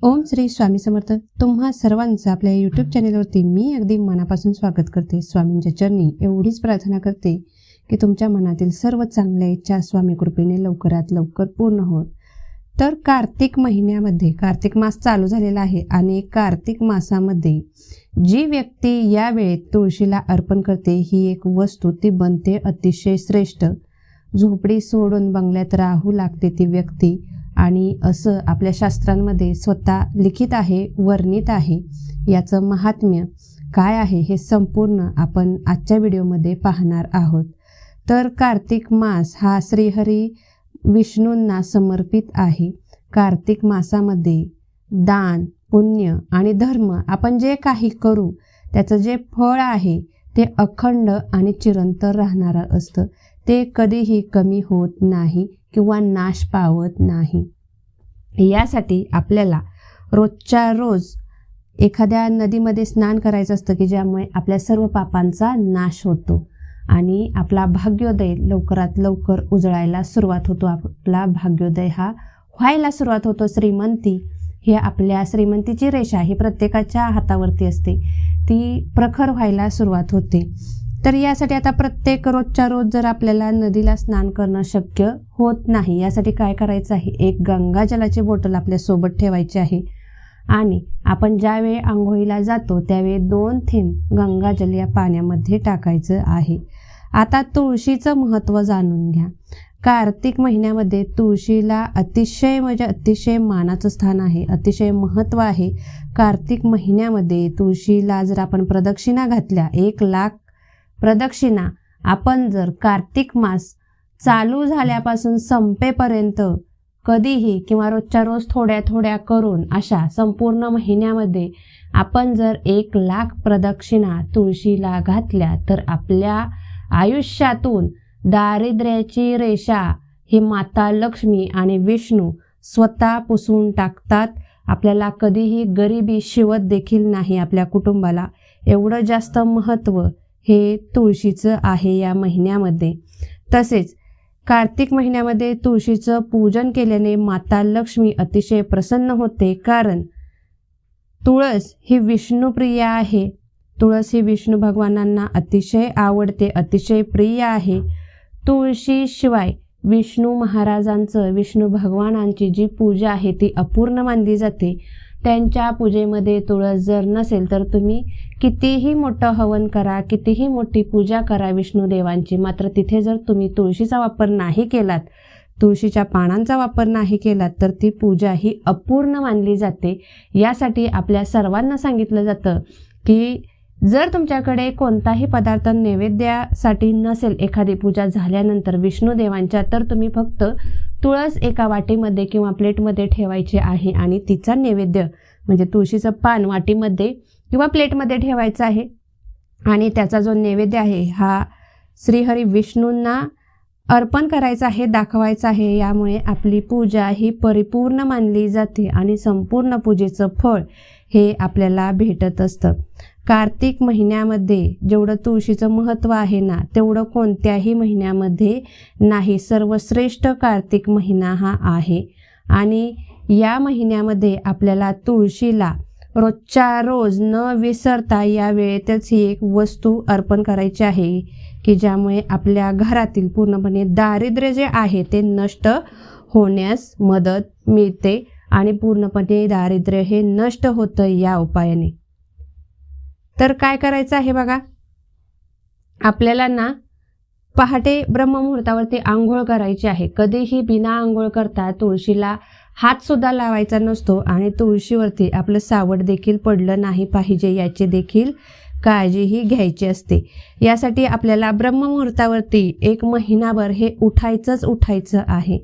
ओम श्री स्वामी समर्थ. तुम्हा सर्वांचं आपल्या यूट्यूब चॅनेलवरती मी अगदी मनापासून स्वागत करते. स्वामींच्या चरणी एवढीच प्रार्थना करते की तुमच्या मनातील सर्व चांगल्या इच्छा स्वामी कृपेने लवकरात लवकर पूर्ण होत. तर कार्तिक महिन्यामध्ये कार्तिक मास चालू झालेला आहे आणि कार्तिक मासामध्ये जी व्यक्ती या वेळेत तुळशीला अर्पण करते ही एक वस्तू ती बनते अतिशय श्रेष्ठ. झोपडी सोडून बंगल्यात राहू लागते ती व्यक्ती आणि असं आपल्या शास्त्रांमध्ये स्वतः लिखित आहे, वर्णित आहे. याचं महात्म्य काय आहे हे संपूर्ण आपण आजच्या व्हिडिओमध्ये पाहणार आहोत. तर कार्तिक मास हा श्रीहरी विष्णूंना समर्पित आहे. कार्तिक मासामध्ये दान, पुण्य आणि धर्म आपण जे काही करू त्याचं जे फळ आहे ते अखंड आणि चिरंतर राहणारं असतं. ते कधीही कमी होत नाही किंवा नाश पावत नाही. यासाठी आपल्याला रोजच्या रोज एखाद्या नदीमध्ये स्नान करायचं असतं की ज्यामुळे आपल्या सर्व पापांचा नाश होतो आणि आपला भाग्योदय लवकरात लवकर उजळायला सुरुवात होतो. आपला भाग्योदय हा व्हायला सुरुवात होतो. श्रीमंती ही आपल्या श्रीमंतीची रेषा ही प्रत्येकाच्या हातावरती असते, ती प्रखर व्हायला सुरुवात होते. तर यासाठी आता प्रत्येक रोजच्या रोज जर आपल्याला नदीला स्नान करणं शक्य होत नाही, यासाठी काय करायचं आहे, एक गंगाजलाची बॉटल आपल्या सोबत ठेवायची आहे आणि आपण ज्यावेळी आंघोळीला जातो त्यावेळी 2 थेंब गंगाजल या पाण्यामध्ये टाकायचं आहे. आता तुळशीचं महत्त्व जाणून घ्या. कार्तिक महिन्यामध्ये तुळशीला अतिशय म्हणजे अतिशय मानाचं स्थान आहे, अतिशय महत्त्व आहे. कार्तिक महिन्यामध्ये तुळशीला जर आपण प्रदक्षिणा घातल्या 1,00,000 प्रदक्षिणा आपण जर कार्तिक मास चालू झाल्यापासून संपेपर्यंत कधीही किंवा रोजच्या रोज थोड्या थोड्या करून अशा संपूर्ण महिन्यामध्ये आपण जर 1,00,000 प्रदक्षिणा तुळशीला घातल्या तर आपल्या आयुष्यातून दारिद्र्याची रेषा ही माता लक्ष्मी आणि विष्णू स्वतः पुसून टाकतात. आपल्याला कधीही गरिबी शिवत देखील नाही आपल्या कुटुंबाला. एवढं जास्त महत्त्व हे तुळशीचं आहे या महिन्यामध्ये. तसेच कार्तिक महिन्यामध्ये तुळशीचं पूजन केल्याने माता लक्ष्मी अतिशय प्रसन्न होते, कारण तुळस ही विष्णुप्रिय आहे. तुळस ही विष्णू भगवानांना अतिशय आवडते, अतिशय प्रिय आहे. तुळशीशिवाय विष्णू महाराजांचं, विष्णू भगवानांची जी पूजा आहे ती अपूर्ण मानली जाते. त्यांच्या पूजेमध्ये तुळस जर नसेल तर तुम्ही कितीही मोठं हवन करा, कितीही मोठी पूजा करा विष्णुदेवांची, मात्र तिथे जर तुम्ही तुळशीचा वापर नाही केलात, तुळशीच्या पानांचा वापर नाही केलात तर ती पूजा ही अपूर्ण मानली जाते. यासाठी आपल्या सर्वांना सांगितलं जातं की जर तुमच्याकडे कोणताही पदार्थ नैवेद्यासाठी नसेल एखादी पूजा झाल्यानंतर विष्णुदेवांच्या, तर तुम्ही फक्त तुळस एका वाटीमध्ये किंवा प्लेटमध्ये ठेवायची आहे आणि तिचा नैवेद्य म्हणजे तुळशीचं पान वाटीमध्ये किंवा प्लेटमध्ये ठेवायचं आहे आणि त्याचा जो नैवेद्य आहे हा श्रीहरी विष्णूंना अर्पण करायचा आहे, दाखवायचा आहे. यामुळे आपली पूजा ही परिपूर्ण मानली जाते आणि संपूर्ण पूजेचं फळ हे आपल्याला भेटत असतं. कार्तिक महिन्यामध्ये जेवढं तुळशीचं महत्त्व आहे ना तेवढं कोणत्याही महिन्यामध्ये नाही. सर्वश्रेष्ठ कार्तिक महिना हा आहे आणि या महिन्यामध्ये आपल्याला तुळशीला रोजच्या रोज न विसरता या वेळेतच ही एक वस्तू अर्पण करायची आहे की ज्यामुळे आपल्या घरातील पूर्णपणे दारिद्र्य जे आहे ते नष्ट होण्यास मदत मिळते आणि पूर्णपणे दारिद्र्य हे नष्ट होतं या उपायाने. तर काय करायचं आहे बघा, आपल्याला ना पहाटे ब्रह्ममुहूर्तावरती आंघोळ करायची आहे. कधीही बिना आंघोळ करता तुळशीला हात सुद्धा लावायचा नसतो आणि तुळशीवरती आपलं सावट देखील पडलं नाही पाहिजे याची देखील काळजीही घ्यायची असते. यासाठी आपल्याला ब्रह्ममुहूर्तावरती 1 महिनाभर हे उठायचं आहे.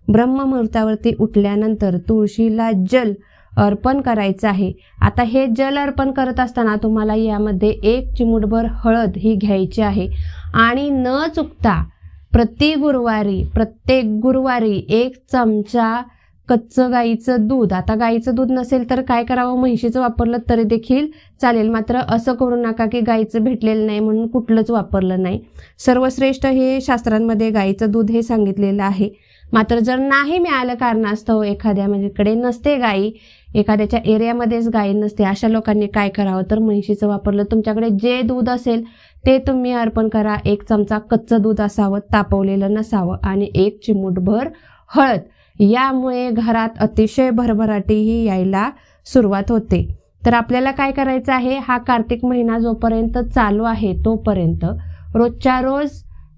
ब्रह्ममुहूर्तावरती उठल्यानंतर तुळशीला जल अर्पण करायचं आहे. आता हे जल अर्पण करत असताना तुम्हाला यामध्ये 1 चिमूटभर हळद ही घ्यायची आहे आणि न चुकता प्रत्येक गुरुवारी 1 चमचा कच्चं गाईचं दूध, आता गाईचं दूध नसेल तर काय करावं, म्हशीचं वापरलं तरी देखील चालेल, मात्र असं करू नका की गाईचं भेटलेलं नाही म्हणून कुठलंच वापरलं नाही. सर्वश्रेष्ठ हे शास्त्रांमध्ये गाईचं दूध हे सांगितलेलं आहे. मात्र जर नाही मिळालं कारणास्तव एखाद्या माझ्याकडे नसते गाई एखाद्याच्या एरियामध्येच गाय नसते, अशा लोकांनी काय करावं तर म्हैशीचं वापरलं. तुमच्याकडे जे दूध असेल ते तुम्ही अर्पण करा. 1 चमचा कच्चं दूध असावं, तापवलेलं नसावं, आणि 1 चिमूटभर हळद. यामुळे घरात अतिशय भरभराटीही यायला सुरुवात होते. तर आपल्याला काय करायचं आहे, हा कार्तिक महिना जोपर्यंत चालू आहे तोपर्यंत रोजच्या रोज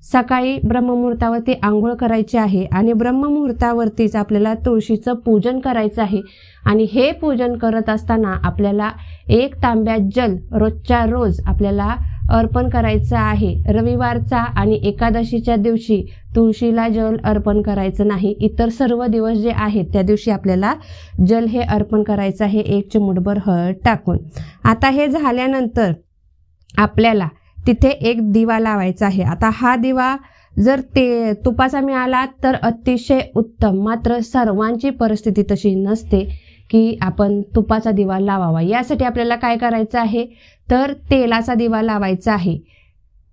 सकाळी ब्रह्ममुहूर्तावरती आंघोळ करायची आहे आणि ब्रह्ममुहूर्तावरतीच आपल्याला तुळशीचं पूजन करायचं आहे. आणि हे पूजन करत असताना आपल्याला 1 तांब्या जल रोजच्या रोज आपल्याला अर्पण करायचं आहे. रविवारचा आणि एकादशीच्या दिवशी तुळशीला जल अर्पण करायचं नाही. इतर सर्व दिवस जे आहेत त्या दिवशी आपल्याला जल हे अर्पण करायचं आहे 1 चिमूटभर हळद टाकून. आता हे झाल्यानंतर आपल्याला तिथे 1 दिवा लावायचा आहे. आता हा दिवा जर ते तुपाचा मिळाला तर अतिशय उत्तम, मात्र सर्वांची परिस्थिती तशी नसते की आपण तुपाचा दिवा लावावा. यासाठी आपल्याला काय करायचं आहे तर तेलाचा दिवा लावायचा आहे.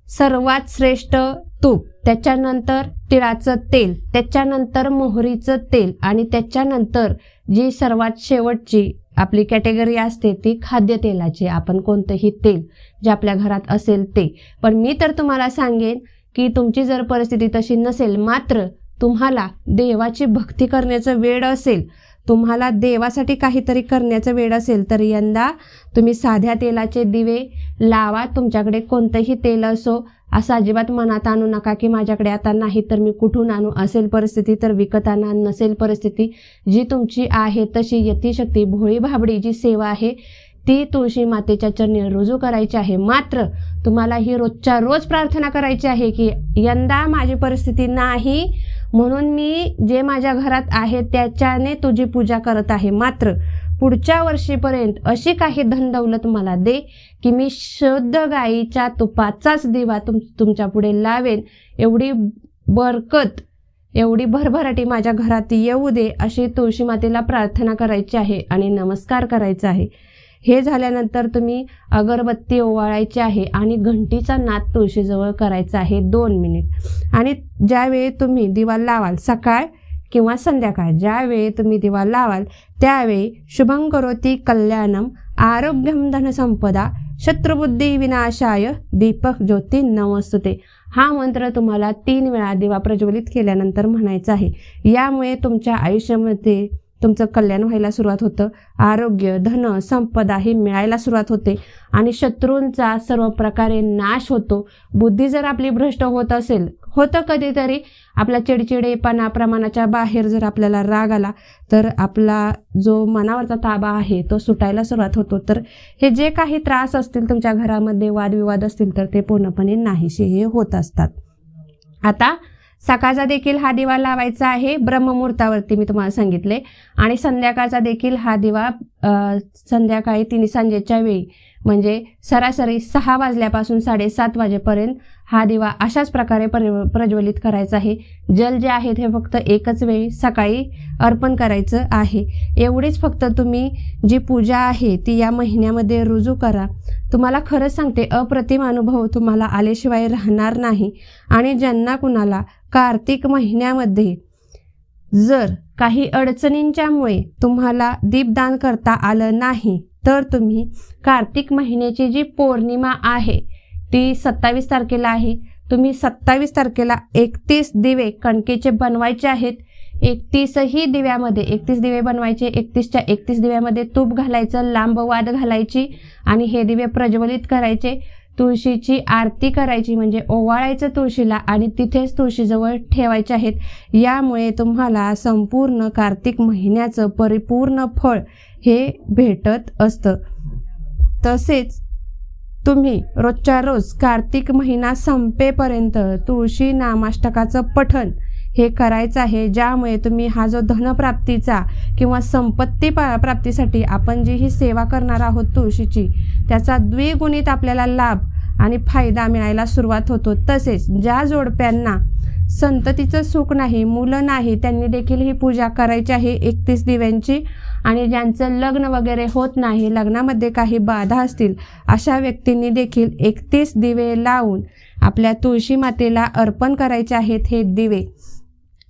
सर्वात श्रेष्ठ तूप, त्याच्यानंतर तिळाचं तेल, त्याच्यानंतर मोहरीचं तेल, आणि त्याच्यानंतर जी सर्वात शेवटची आपली कॅटेगरी असते ती खाद्यतेलाची. आपण कोणतंही तेल जे आपल्या घरात असेल ते. पण मी तर तुम्हाला सांगेन की तुमची जर परिस्थिती तशी नसेल, मात्र तुम्हाला देवाची भक्ती करण्याचं वेळ असेल, तुम्हाला देवासाठी काहीतरी करण्याचं वेळ असेल, तर यंदा तुम्ही साध्या तेलाचे दिवे लावा. तुमच्याकडे कोणतंही तेल असो, असं अजिबात मनात आणू नका की माझ्याकडे आता नाही तर मी कुठून आणू. असेल परिस्थिती तर विकत आणा, नसेल परिस्थिती जी तुमची आहे तशी यथाशक्ती भोळी भाबडी जी सेवा आहे ती तुळशी मातेच्या चरणी रुजू करायची आहे. मात्र तुम्हाला ही रोजच्या रोज प्रार्थना करायची आहे की यंदा माझी परिस्थिती नाही म्हणून मी जे माझ्या घरात आहे त्याच्याने तुझी पूजा करत आहे, मात्र पुढच्या वर्षीपर्यंत अशी काही धनदौलत मला दे की मी शुद्ध गाईच्या तुपाचाच दिवा तुमच्या पुढे लावेन. एवढी बरकत, एवढी भरभराटी माझ्या घरात येऊ दे, अशी तुळशी मातेला प्रार्थना करायची आहे आणि नमस्कार करायचा आहे. हे झाल्यानंतर तुम्ही अगरबत्ती ओवाळायची आहे आणि घंटीचा नाद तुळशीजवळ करायचा आहे 2 मिनिट. आणि ज्यावेळी तुम्ही दिवा लावाल, सकाळ किंवा संध्याकाळ, ज्यावेळी तुम्ही दिवा लावाल त्यावेळी शुभं करोति कल्याणम आरोग्यम धनसंपदा शत्रुबुद्धी विनाशाय दीपक ज्योती नमस्तुते. हा मंत्र तुम्हाला 3 वेळा दिवा प्रज्वलित केल्यानंतर म्हणायचा आहे. यामुळे तुमच्या आयुष्यामध्ये तुमचं कल्याण व्हायला सुरुवात होतं. आरोग्य, धन, संपदा ही मिळायला सुरुवात होते आणि शत्रूंचा सर्व प्रकारे नाश होतो. बुद्धी जर आपली भ्रष्ट होत असेल, होतं कधीतरी आपला चिडचिडेपणा, प्रमाणाच्या बाहेर जर आपल्याला राग आला तर आपला जो मनावरचा ताबा आहे तो सुटायला सुरुवात होतो. तर हे जे काही त्रास असतील तुमच्या घरामध्ये, वादविवाद असतील, तर ते पूर्णपणे नाहीसे हे होत असतात. आता सकाळचा देखील हा दिवा लावायचा आहे ब्रह्ममुहूर्तावरती मी तुम्हाला सांगितले, आणि संध्याकाळचा देखील हा दिवा संध्याकाळी 3 सांजेच्या वेळी म्हणजे सरासरी 6 वाजल्यापासून 7:30 वाजेपर्यंत हा दिवा अशाच प्रकारे प्रज्वलित करायचा आहे. जल जे आहे ते फक्त एकच वेळी सकाळी अर्पण करायचं आहे. एवढीच फक्त तुम्ही जी पूजा आहे ती या महिन्यामध्ये रुजू करा. तुम्हाला खरंच सांगते, अप्रतिम अनुभव तुम्हाला आल्याशिवाय राहणार नाही. आणि ज्यांना कुणाला कार्तिक महिन्यामध्ये जर काही अडचणींच्यामुळे तुम्हाला दीपदान करता आलं नाही तर तुम्ही कार्तिक महिन्याची जी पौर्णिमा आहे ती 27 तारखेला आहे. तुम्ही 27 तारखेला 31 दिवे कणकेचे बनवायचे आहेत. 31ही दिव्यामध्ये 31 दिवे बनवायचे. 31च्या 31 दिव्यामध्ये तूप घालायचं, लांब वाद घालायची आणि हे दिवे प्रज्वलित करायचे. तुळशीची आरती करायची म्हणजे ओवाळायचं तुळशीला आणि तिथेच तुळशीजवळ ठेवायचे आहेत. यामुळे तुम्हाला संपूर्ण कार्तिक महिन्याचं परिपूर्ण फळ हे भेटत असतं. तसेच तुम्ही रोजच्या रोज कार्तिक महिना संपेपर्यंत तुळशी नामाष्टकाचं पठण हे करायचं आहे, ज्यामुळे तुम्ही हा जो धनप्राप्तीचा किंवा संपत्ती प्राप्तीसाठी आपण जी ही सेवा करणार आहोत तुळशीची, त्याचा द्विगुणित आपल्याला लाभ आणि फायदा मिळायला सुरुवात होतो. तसेच ज्या जोडप्यांना संततीचं सुख नाही, मुलं नाही, त्यांनी देखील ही पूजा करायची आहे 31 दिव्यांची. आणि ज्यांचं लग्न वगैरे होत नाही, लग्नामध्ये काही बाधा असतील, अशा व्यक्तींनी देखील 31 दिवे लावून आपल्या तुळशी मातेला अर्पण करायचे आहेत हे दिवे.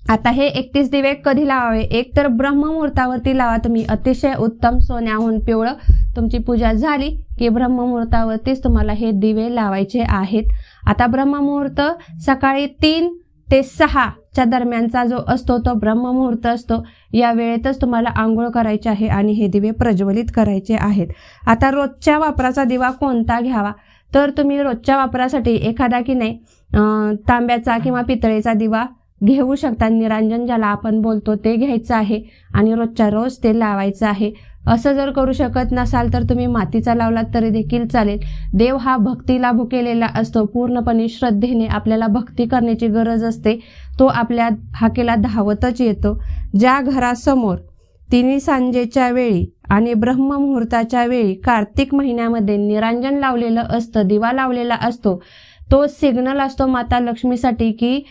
आता हे 31 दिवे कधी लावावे? एक तर ब्रह्ममुहूर्तावरती लावा तुम्ही, अतिशय उत्तम. सोन्याहून पिवळं तुमची पूजा झाली की ब्रह्ममुहूर्तावरतीच तुम्हाला हे दिवे लावायचे आहेत. आता ब्रह्ममुहूर्त सकाळी 3 ते 6च्या दरम्यानचा जो असतो तो ब्रह्ममुहूर्त असतो. या वेळेतच तुम्हाला आंघोळ करायची आहे आणि हे दिवे प्रज्वलित करायचे आहेत. आता रोजच्या वापराचा दिवा कोणता घ्यावा? तर तुम्ही रोजच्या वापरासाठी एखादा की नाही तांब्याचा किंवा पितळेचा दिवा घेऊ शकता. निरांजन ज्याला आपण बोलतो ते घ्यायचं आहे आणि रोजच्या रोज ते लावायचं आहे. असं जर करू शकत नसाल तर तुम्ही मातीचा लावलात तरी देखील चालेल. देव हा भक्तीला भुकेलेला असतो. पूर्णपणे श्रद्धेने आपल्याला भक्ती करण्याची गरज असते. तो आपल्या हाकेला धावतच येतो. ज्या घरासमोर तिन्ही सांजेच्या वेळी आणि ब्रह्ममुहूर्ताच्या वेळी कार्तिक महिन्यामध्ये निरांजन लावलेलं असतं, दिवा लावलेला असतो, तो सिग्नल असतो माता लक्ष्मीसाठी की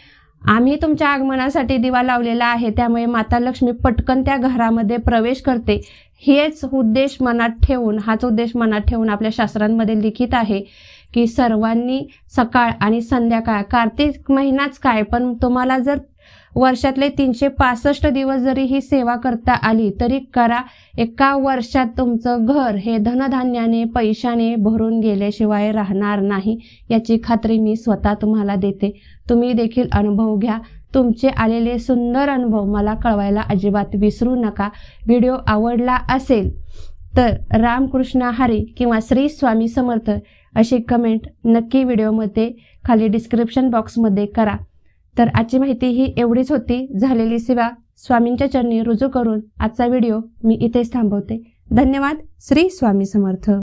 आम्ही तुमच्या आगमनासाठी दिवा लावलेला आहे, त्यामुळे माता लक्ष्मी पटकन त्या घरामध्ये प्रवेश करते. हाच उद्देश मनात ठेवून आपल्या शास्त्रांमध्ये लिखित आहे की सर्वांनी सकाळ आणि संध्याकाळ, कार्तिक महिनाच काय पण तुम्हाला जर वर्षातले 365 दिवस जरी ही सेवा करता आली तरी करा. एका वर्षात तुमचं घर हे धनधान्याने पैशाने भरून गेल्याशिवाय राहणार नाही, याची खात्री मी स्वतः तुम्हाला देते. तुम्ही देखील अनुभव घ्या. तुमचे आलेले सुंदर अनुभव मला कळवायला अजिबात विसरू नका. व्हिडिओ आवडला असेल तर रामकृष्ण हरी किंवा श्री स्वामी समर्थ अशी कमेंट नक्की व्हिडिओमध्ये खाली डिस्क्रिप्शन बॉक्समध्ये करा. तर आजची माहिती ही एवढीच होती. झालेली सेवा स्वामींच्या चरणी रुजू करून आजचा व्हिडिओ मी इथेच थांबवते. धन्यवाद. श्री स्वामी समर्थ.